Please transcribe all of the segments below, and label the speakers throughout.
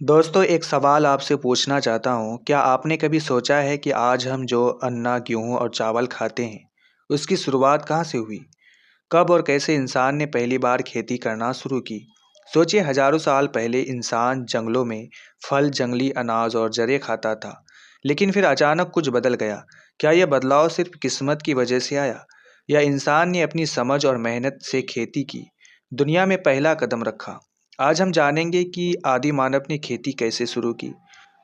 Speaker 1: दोस्तों, एक सवाल आपसे पूछना चाहता हूँ, क्या आपने कभी सोचा है कि आज हम जो अन्ना, गेहूँ और चावल खाते हैं, उसकी शुरुआत कहाँ से हुई? कब और कैसे इंसान ने पहली बार खेती करना शुरू की? सोचिए, हजारों साल पहले इंसान जंगलों में फल, जंगली अनाज और जरें खाता था। लेकिन फिर अचानक कुछ बदल गया। क्या यह बदलाव सिर्फ किस्मत की वजह से आया, या इंसान ने अपनी समझ और मेहनत से खेती की दुनिया में पहला कदम रखा? आज हम जानेंगे कि आदि मानव ने खेती कैसे शुरू की,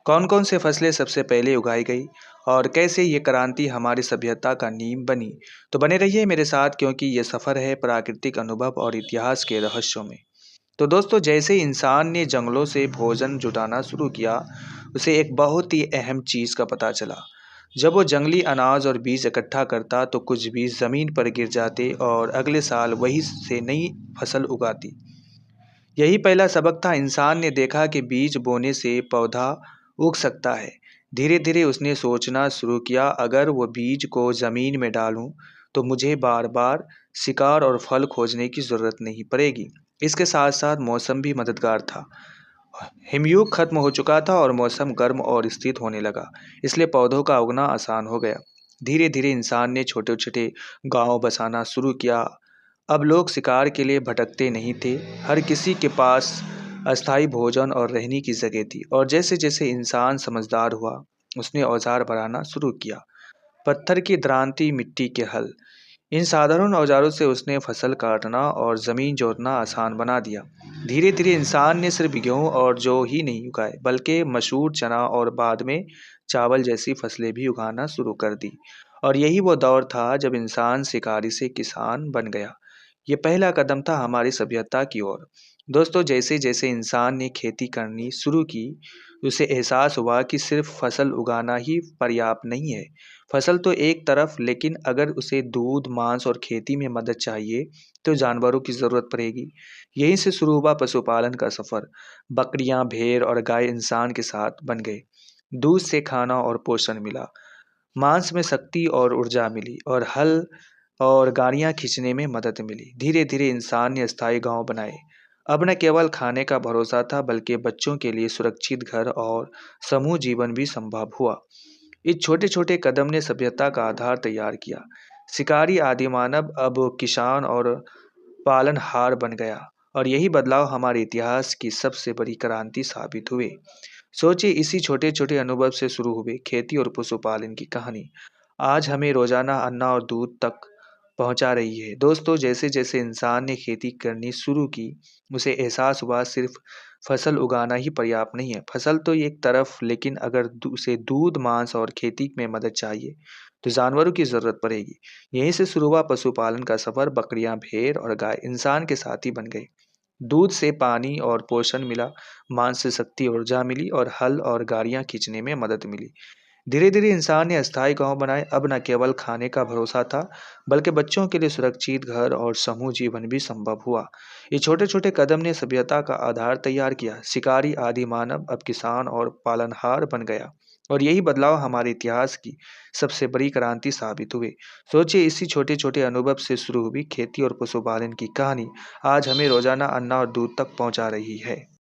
Speaker 1: कौन-कौन से फसलें सबसे पहले उगाई गई और कैसे ये क्रांति हमारी सभ्यता का नींव बनी। तो बने रहिए मेरे साथ, क्योंकि ये सफ़र है प्राकृतिक अनुभव और इतिहास के रहस्यों में। तो दोस्तों, जैसे इंसान ने जंगलों से भोजन जुटाना शुरू किया, उसे एक बहुत ही अहम चीज़ का पता चला। जब वो जंगली अनाज और बीज इकट्ठा करता तो कुछ बीज ज़मीन पर गिर जाते और अगले साल वही से नई फसल उगाती। यही पहला सबक था। इंसान ने देखा कि बीज बोने से पौधा उग सकता है। धीरे धीरे उसने सोचना शुरू किया, अगर वो बीज को जमीन में डालूं तो मुझे बार बार शिकार और फल खोजने की जरूरत नहीं पड़ेगी। इसके साथ साथ मौसम भी मददगार था। हिमयुग खत्म हो चुका था और मौसम गर्म और स्थिर होने लगा, इसलिए पौधों का उगना आसान हो गया। धीरे धीरे इंसान ने छोटे छोटे गांव बसाना शुरू किया। अब लोग शिकार के लिए भटकते नहीं थे। हर किसी के पास अस्थायी भोजन और रहने की जगह थी। और जैसे जैसे इंसान समझदार हुआ, उसने औजार बनाना शुरू किया। पत्थर की दरांती, मिट्टी के हल, इन साधारण औजारों से उसने फसल काटना और ज़मीन जोतना आसान बना दिया। धीरे धीरे इंसान ने सिर्फ गेहूं और जौ ही नहीं उगाए, बल्कि मसूर, चना और बाद में चावल जैसी फसलें भी उगाना शुरू कर दी। और यही वो दौर था जब इंसान शिकारी से किसान बन गया। ये पहला कदम था हमारी सभ्यता की ओर। दोस्तों, जैसे जैसे इंसान ने खेती करनी शुरू की, उसे एहसास हुआ कि सिर्फ फसल उगाना ही पर्याप्त नहीं है। फसल तो एक तरफ, लेकिन अगर उसे दूध, मांस और खेती में मदद चाहिए, तो जानवरों की ज़रूरत पड़ेगी। यहीं से शुरू हुआ पशुपालन का सफ़र। बकरियां, भेड़ और गाय इंसान के साथ बन गए। दूध से खाना और पोषण मिला, मांस में शक्ति और ऊर्जा मिली, और हल और गाड़ियां खींचने में मदद मिली। धीरे धीरे इंसान ने स्थायी गांव बनाए। अब न केवल खाने का भरोसा था, बल्कि बच्चों के लिए सुरक्षित घर और समूह जीवन भी संभव हुआ। इस छोटे छोटे कदम ने सभ्यता का आधार तैयार किया। शिकारी आदि मानव अब किसान और पालनहार बन गया। और यही बदलाव हमारे इतिहास की सबसे बड़ी क्रांति साबित हुए। सोचिए, इसी छोटे छोटे अनुभव से शुरू हुए खेती और पशुपालन की कहानी आज हमें रोजाना अन्ना और दूध तक पहुंचा रही है। दोस्तों, जैसे जैसे इंसान ने खेती करनी शुरू की, उसे एहसास हुआ सिर्फ फसल उगाना ही पर्याप्त नहीं है। फसल तो एक तरफ, लेकिन अगर उसे दूध, मांस और खेती में मदद चाहिए, तो जानवरों की जरूरत पड़ेगी। यहीं से शुरू हुआ पशुपालन का सफर। बकरियां, भेड़ और गाय इंसान के साथी बन गए। दूध से पानी और पोषण मिला, मांस से शक्ति, ऊर्जा मिली, और हल और गाड़ियां खींचने में मदद मिली। धीरे धीरे इंसान ने अस्थायी गांव बनाए। अब न केवल खाने का भरोसा था, बल्कि बच्चों के लिए सुरक्षित घर और समूह जीवन भी संभव हुआ। ये छोटे छोटे कदम ने सभ्यता का आधार तैयार किया। शिकारी आदि मानव अब किसान और पालनहार बन गया। और यही बदलाव हमारे इतिहास की सबसे बड़ी क्रांति साबित हुए। सोचिए, इसी छोटे छोटे अनुभव से शुरू हुई खेती और पशुपालन की कहानी आज हमें रोजाना अन्ना और दूध तक पहुंचा रही है।